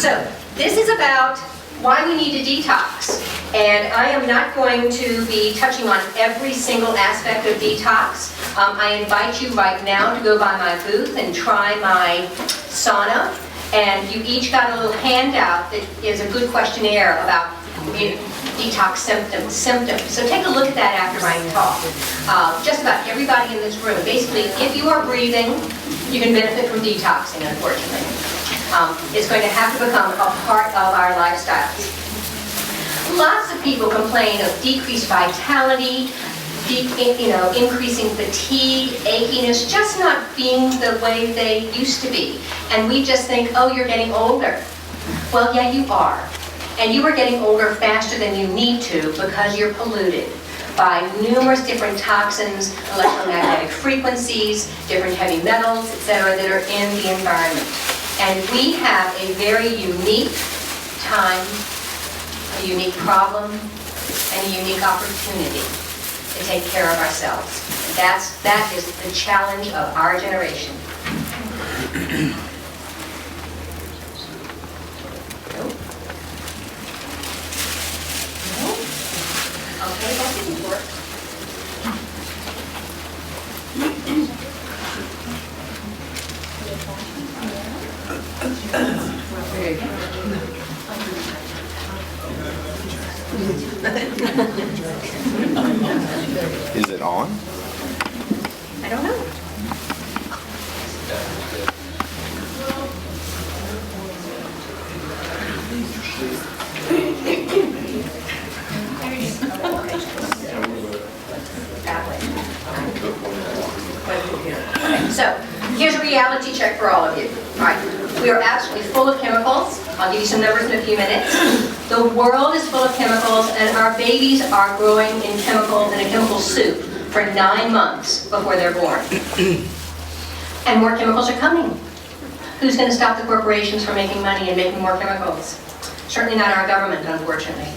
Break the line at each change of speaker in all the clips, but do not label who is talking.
So this is about why we need to detox. And I am not going to be touching on every single aspect of detox. I invite you right now to go by my booth and try my sauna. And you each got a little handout that is a good questionnaire about detox symptoms. So take a look at that after my talk. Just about everybody in this room. Basically, if you are breathing, you can benefit from detoxing, unfortunately. It's going to have to become a part of our lifestyles. Lots of people complain of decreased vitality, increasing fatigue, achiness, just not being the way they used to be. And we just think, oh, you're getting older. Well, yeah, you are. And you are getting older faster than you need to because you're polluted by numerous different toxins, electromagnetic frequencies, different heavy metals, etc., that are in the environment. And we have a very unique time, a unique problem, and a unique opportunity to take care of ourselves. That is the challenge of our generation. Okay, that didn't work.
Is it on?
I don't know. So, here's a reality check for all of you. All right, we are absolutely full of chemicals. I'll give you some numbers in a few minutes. The world is full of chemicals, and our babies are growing in a chemical soup for 9 months before they're born. And more chemicals are coming. Who's going to stop the corporations from making money and making more chemicals? Certainly not our government, unfortunately.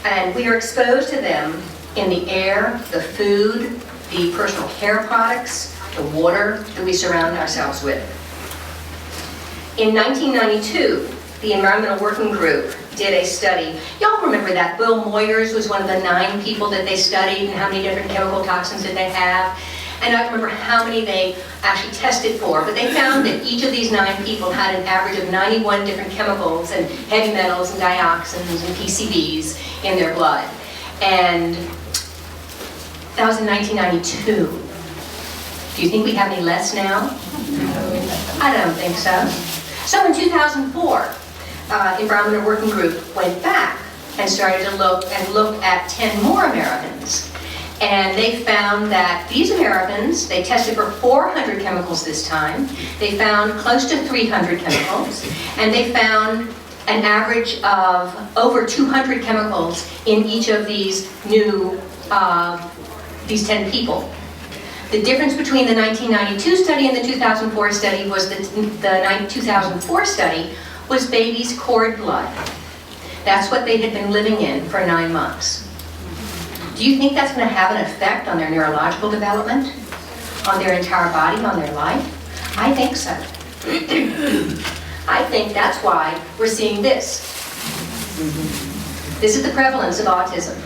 And we are exposed to them in the air, the food, the personal care products, the water that we surround ourselves with. In 1992, the Environmental Working Group did a study. Y'all remember that Bill Moyers was one of the 9 people that they studied and how many different chemical toxins did they have. And I don't remember how many they actually tested for, but they found that each of these 9 people had an average of 91 different chemicals and heavy metals and dioxins and PCBs in their blood. And that was in 1992. Do you think we have any less now? I don't think so. So in 2004, Environmental Working Group went back and started to look at 10 more Americans. And they found that these Americans, they tested for 400 chemicals this time. They found close to 300 chemicals. And they found an average of over 200 chemicals in each of these these 10 people. The difference between the 1992 study and the 2004 study was the 2004 study was babies' cord blood. That's what they had been living in for 9 months. Do you think that's going to have an effect on their neurological development? On their entire body, on their life? I think so. I think that's why we're seeing this. This is the prevalence of autism.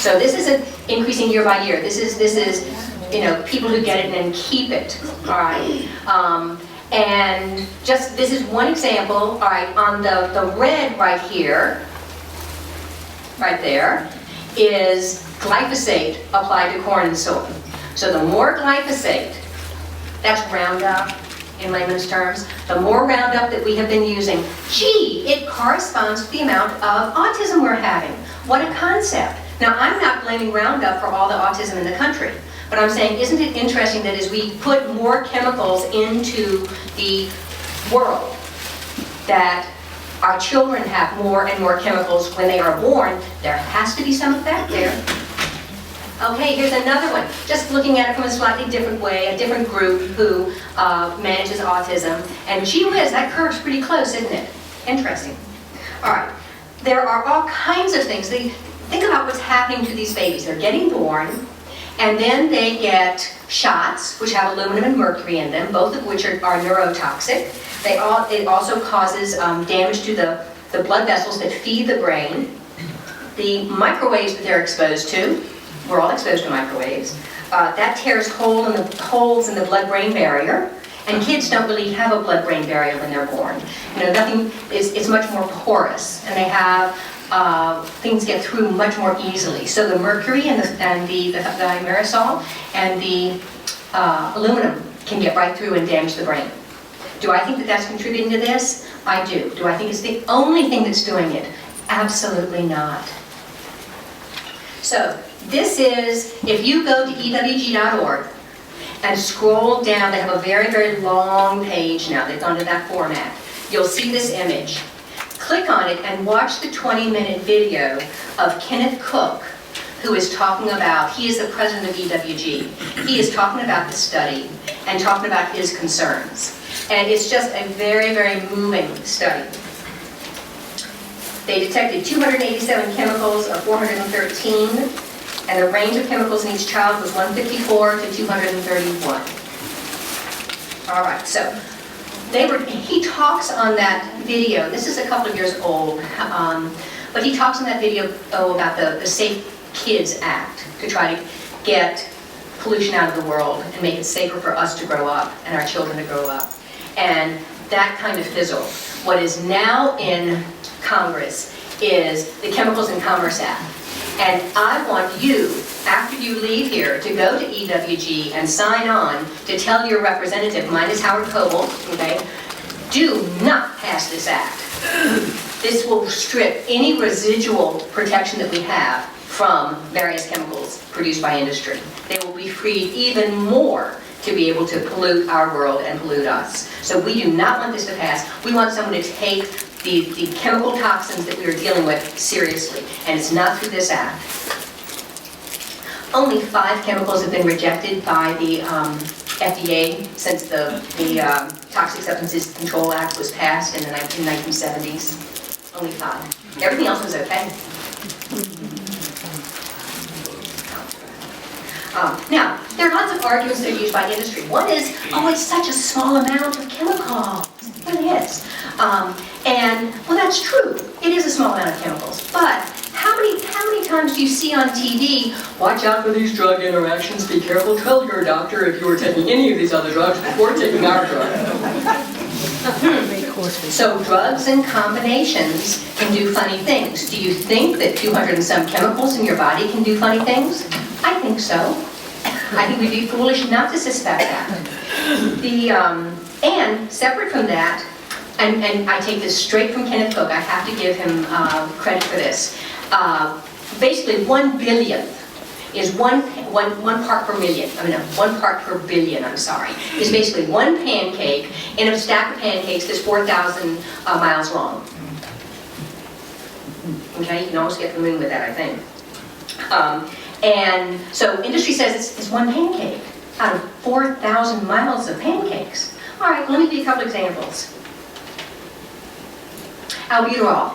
So this isn't increasing year by year. This is people who get it and keep it. All right. And just this is one example. All right. On the red right here, right there, is glyphosate applied to corn and soy. So the more glyphosate, that's Roundup in layman's terms, the more Roundup that we have been using, gee, it corresponds to the amount of autism we're having. What a concept. Now, I'm not blaming Roundup for all the autism in the country, but I'm saying, isn't it interesting that as we put more chemicals into the world, that our children have more and more chemicals when they are born? There has to be some effect there. Okay, here's another one. Just looking at it from a slightly different way, a different group who manages autism. And gee whiz, that curve's pretty close, isn't it? Interesting. All right, there are all kinds of things. Think about what's happening to these babies. They're getting born, And then they get shots, which have aluminum and mercury in them, both of which are neurotoxic. It also causes damage to the blood vessels that feed the brain. The microwaves that they're exposed to, we're all exposed to microwaves, that tears holes in the blood-brain barrier. And kids don't really have a blood-brain barrier when they're born. It's much more porous, and they have things get through much more easily. So the mercury and the thimerosal and the aluminum can get right through and damage the brain. Do I think that that's contributing to this? I do. Do I think it's the only thing that's doing it? Absolutely not. So this is, if you go to ewg.org and scroll down, they have a very, very long page now. They've gone to that format. You'll see this image. Click on it and watch the 20-minute video of Kenneth Cook, who is talking about, he is the president of EWG. He is talking about the study and talking about his concerns. And it's just a very, very moving study. They detected 287 chemicals of 413, and the range of chemicals in each child was 154 to 231. All right, so he talks on that video, this is a couple of years old, but he talks in that video about the Safe Kids Act to try to get pollution out of the world and make it safer for us to grow up and our children to grow up. And that kind of fizzled. What is now in Congress is the Chemicals in Commerce Act. And I want you, after you leave here, to go to EWG and sign on to tell your representative, mine is Howard Coble, okay, do not pass this act. This will strip any residual protection that we have from various chemicals produced by industry. They will be freed even more to be able to pollute our world and pollute us. So we do not want this to pass. We want someone to take the chemical toxins that we are dealing with seriously, and it's not through this act. Only 5 chemicals have been rejected by the FDA since the Toxic Substances Control Act was passed in the 1970s. Only 5. Everything else was okay. Now, there are lots of arguments that are used by industry. One is, oh, it's such a small amount of chemicals. It is. And, well, that's true. It is a small amount of chemicals. But how many times do you see on TV, watch out for these drug interactions, be careful, tell your doctor if you were taking any of these other drugs before taking our drug. So drugs and combinations can do funny things. Do you think that 200 and some chemicals in your body can do funny things? I think so. I think we'd be foolish not to suspect that. And separate from that, and I take this straight from Kenneth Cook, I have to give him credit for this. Basically 1 billionth is one part per million, 1 part per billion, I'm sorry, is basically one pancake in a stack of pancakes that's 4,000 miles long. Okay, you can almost get to the moon with that, I think. And so industry says it's one pancake out of 4,000 miles of pancakes. All right, let me give you a couple examples. Albuterol.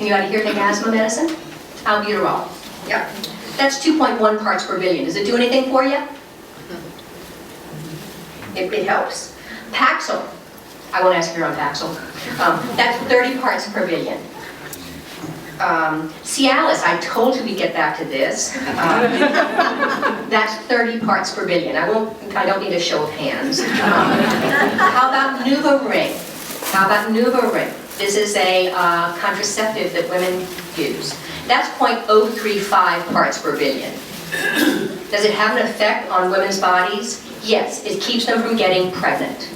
Anybody here take asthma medicine? Albuterol. Yeah. That's 2.1 parts per billion. Does it do anything for you? It helps. Paxil. I won't ask if you're on Paxil. That's 30 parts per billion. Cialis, I told you we'd get back to this. That's 30 parts per billion. I don't need a show of hands. How about NuvaRing? This is a contraceptive that women use. That's 0.035 parts per billion. Does it have an effect on women's bodies? Yes, it keeps them from getting pregnant.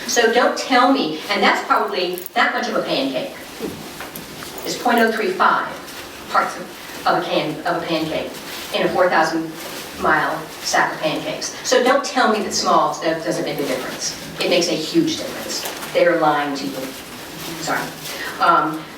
So don't tell me, and that's probably that much of a pancake. It's 0.035 parts of a pancake in a 4,000 mile stack of pancakes. So don't tell me that small doesn't make a difference. It makes a huge difference. They are lying to you. Sorry.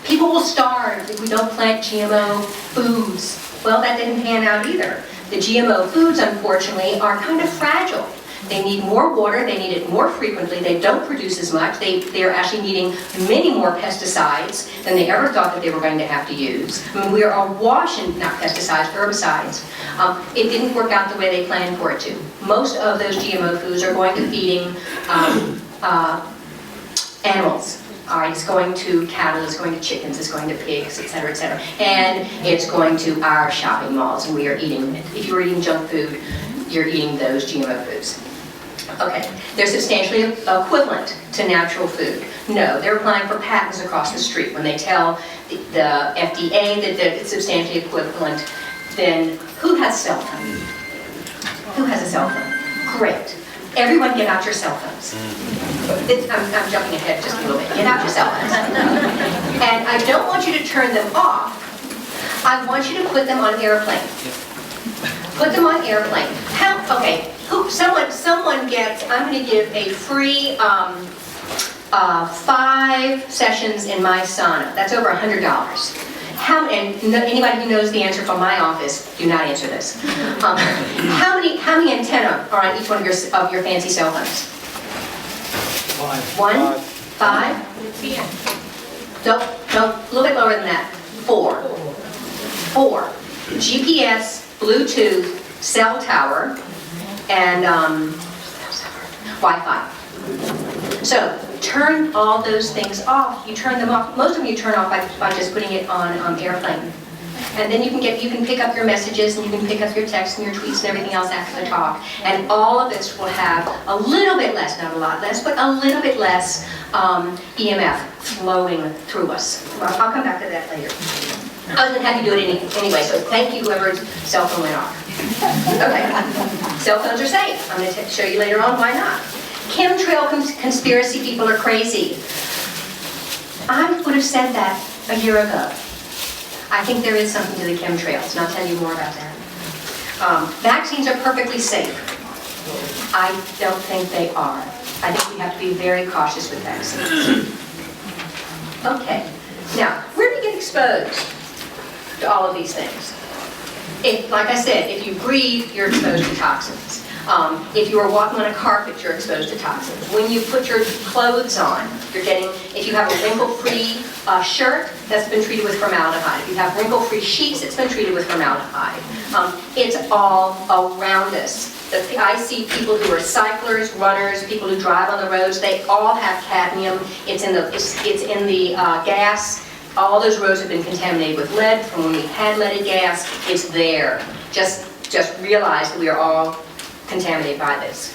People will starve if we don't plant GMO foods. Well, that didn't pan out either. The GMO foods, unfortunately, are kind of fragile. They need more water, they need it more frequently, they don't produce as much, they're actually needing many more pesticides than they ever thought that they were going to have to use. I mean, we are awash in, not pesticides, herbicides. It didn't work out the way they planned for it to. Most of those GMO foods are going to feeding animals. All right, it's going to cattle, it's going to chickens, it's going to pigs, etc., etc. And it's going to our shopping malls, and we are eating it. If you were eating junk food, you're eating those GMO foods. Okay, they're substantially equivalent to natural food. No, they're applying for patents across the street. When they tell the FDA that it's substantially equivalent, then who has a cell phone? Who has a cell phone? Great. Everyone get out your cell phones. I'm jumping ahead just a little bit. Get out your cell phones. And I don't want you to turn them off. I want you to put them on airplane. Put them on airplane. How? Okay. Someone gets. I'm going to give a free 5 sessions in my sauna. That's over $100. Anybody who knows the answer from my office, do not answer this. How many antennae are on each one of your fancy cell phones? 1, 5. Don't a little bit lower than that. 4. GPS, Bluetooth, cell tower, and Wi-Fi. So turn all those things off. You turn them off. Most of them you turn off by just putting it on airplane. And then you can pick up your messages, and you can pick up your texts and your tweets and everything else after the talk. And all of this will have a little bit less, not a lot less, but a little bit less EMF flowing through us. Well, I'll come back to that later. I was going to have you do it anyway, so thank you whoever's cell phone went off. Okay, cell phones are safe. I'm going to show you later on why not. Chemtrail conspiracy people are crazy. I would have said that a year ago. I think there is something to the chemtrails, and I'll tell you more about that. Vaccines are perfectly safe. I don't think they are. I think we have to be very cautious with vaccines. Okay, now, where do you get exposed to all of these things? Like I said, if you breathe, you're exposed to toxins. If you are walking on a carpet, you're exposed to toxins. When you put your clothes on, you're getting, if you have a wrinkle-free shirt, that's been treated with formaldehyde. If you have wrinkle-free sheets, it's been treated with formaldehyde. It's all around us. I see people who are cyclers, runners, people who drive on the roads, they all have cadmium. It's in the gas. All those roads have been contaminated with lead from when we had leaded gas. It's there. Just realize that we are all contaminated by this.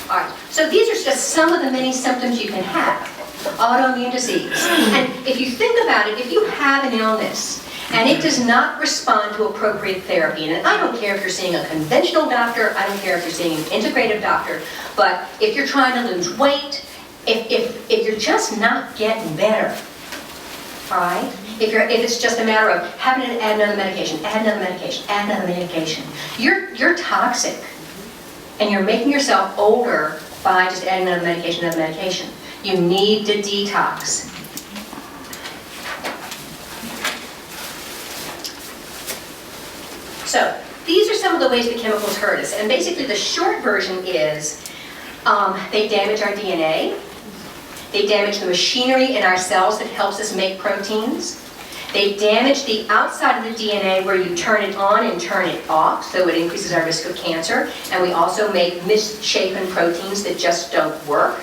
All right, so these are just some of the many symptoms you can have. Autoimmune disease. And if you think about it, if you have an illness and it does not respond to appropriate therapy, and I don't care if you're seeing a conventional doctor, I don't care if you're seeing an integrative doctor, but if you're trying to lose weight, if you're just not getting better, all right? If it's just a matter of having to add another medication, you're toxic. And you're making yourself older by just adding another medication. You need to detox. So, these are some of the ways the chemicals hurt us. And basically the short version is they damage our DNA. They damage the machinery in our cells that helps us make proteins. They damage the outside of the DNA where you turn it on and turn it off, so it increases our risk of cancer. And we also make misshapen proteins that just don't work.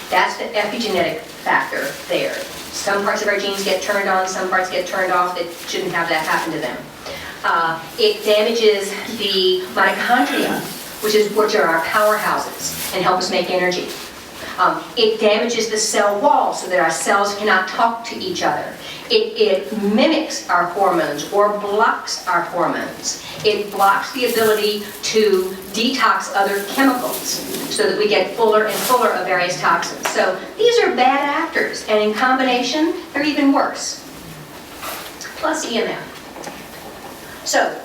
That's the epigenetic factor there. Some parts of our genes get turned on, some parts get turned off that shouldn't have that happen to them. It damages the mitochondria, which are our powerhouses and help us make energy. It damages the cell wall so that our cells cannot talk to each other. It mimics our hormones or blocks our hormones. It blocks the ability to detox other chemicals so that we get fuller and fuller of various toxins. So these are bad actors, and in combination, they're even worse. Plus EMF. So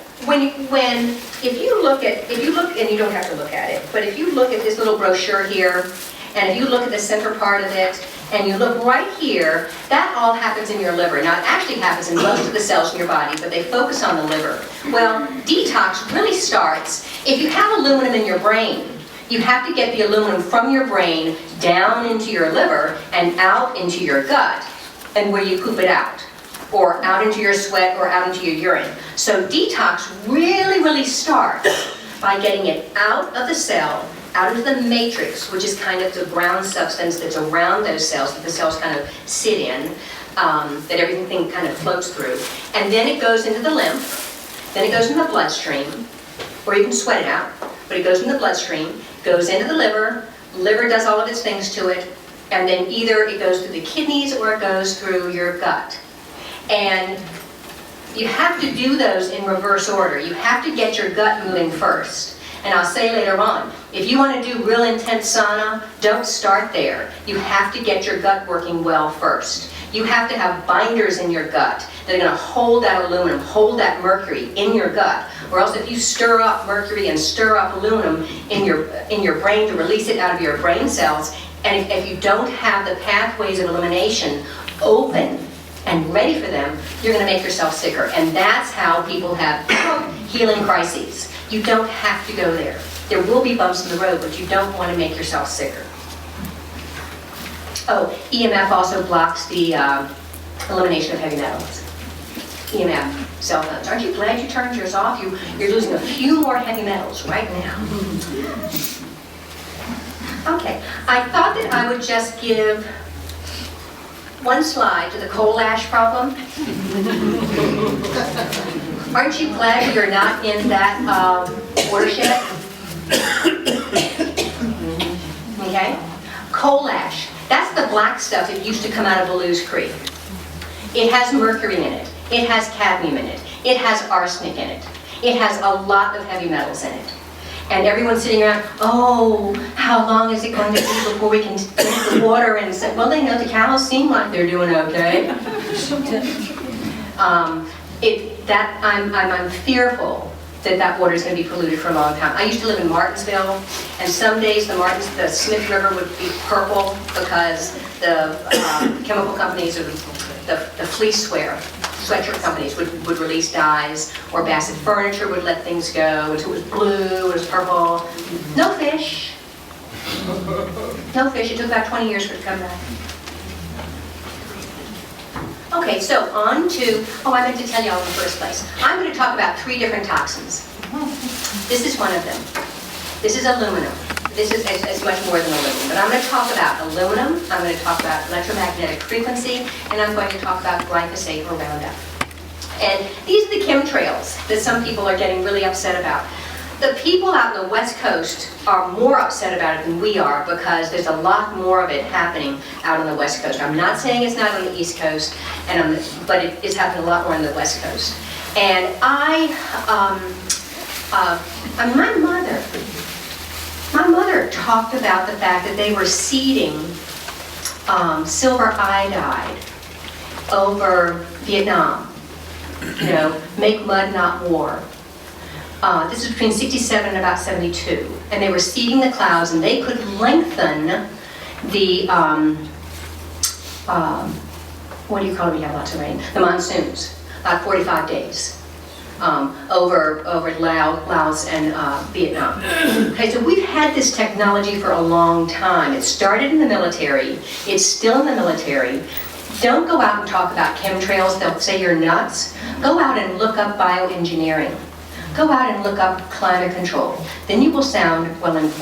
if you look, and you don't have to look at it, but if you look at this little brochure here, and if you look at the center part of it, and you look right here, that all happens in your liver. Now, it actually happens in most of the cells in your body, but they focus on the liver. Well, detox really starts, if you have aluminum in your brain, You have to get the aluminum from your brain down into your liver and out into your gut, and where you poop it out, or out into your sweat, or out into your urine. So detox really starts by getting it out of the cell, out into the matrix, which is kind of the brown substance that's around those cells, that the cells kind of sit in, that everything kind of floats through. And then it goes into the lymph, then it goes into the bloodstream, or you can sweat it out, but it goes in the bloodstream, goes into the liver does all of its things to it, and then either it goes through the kidneys or it goes through your gut. And you have to do those in reverse order. You have to get your gut moving first. And I'll say later on, if you want to do real intense sauna, don't start there. You have to get your gut working well first. You have to have binders in your gut that are going to hold that aluminum, hold that mercury in your gut. Or else if you stir up mercury and stir up aluminum in your brain to release it out of your brain cells, and if you don't have the pathways of elimination open and ready for them, you're going to make yourself sicker. And that's how people have healing crises. You don't have to go there. There will be bumps in the road, but you don't want to make yourself sicker. Oh, EMF also blocks the elimination of heavy metals. EMF, cell phones. Aren't you glad you turned yours off? You're losing a few more heavy metals right now. Okay, I thought that I would just give one slide to the coal ash problem. Aren't you glad you're not in that watershed? Okay? Coal ash. That's the black stuff that used to come out of Belews Creek. It has mercury in it. It has cadmium in it. It has arsenic in it. It has a lot of heavy metals in it. And everyone's sitting around, oh, how long is it going to be before we can drink the water? And say, well, they know the cows seem like they're doing okay. I'm fearful that water is going to be polluted for a long time. I used to live in Martinsville, and some days the Smith River would be purple because the chemical companies or the fleece sweatshirt companies would release dyes, or Bassett Furniture would let things go, and so it was blue, it was purple. No fish. No fish. It took about 20 years for it to come back. Okay, so on to, I meant to tell you all in the first place. I'm going to talk about 3 different toxins. This is one of them. This is aluminum. This is much more than aluminum, but I'm going to talk about aluminum, I'm going to talk about electromagnetic frequency, and I'm going to talk about glyphosate or Roundup. And these are the chemtrails that some people are getting really upset about. The people out in the West Coast are more upset about it than we are because there's a lot more of it happening out on the West Coast. I'm not saying it's not on the East Coast, but it is happening a lot more on the West Coast. And my mother talked about the fact that they were seeding silver iodide over Vietnam. You know, make mud, not war. This is between 67 and about 72. And they were seeding the clouds, and they could lengthen the, what do you call it when you have lots of rain? The monsoons, about 45 days. Over Laos and Vietnam. Okay, so we've had this technology for a long time. It started in the military. It's still in the military. Don't go out and talk about chemtrails. They'll say you're nuts. Go out and look up bioengineering. Go out and look up climate control. Then you will sound well informed.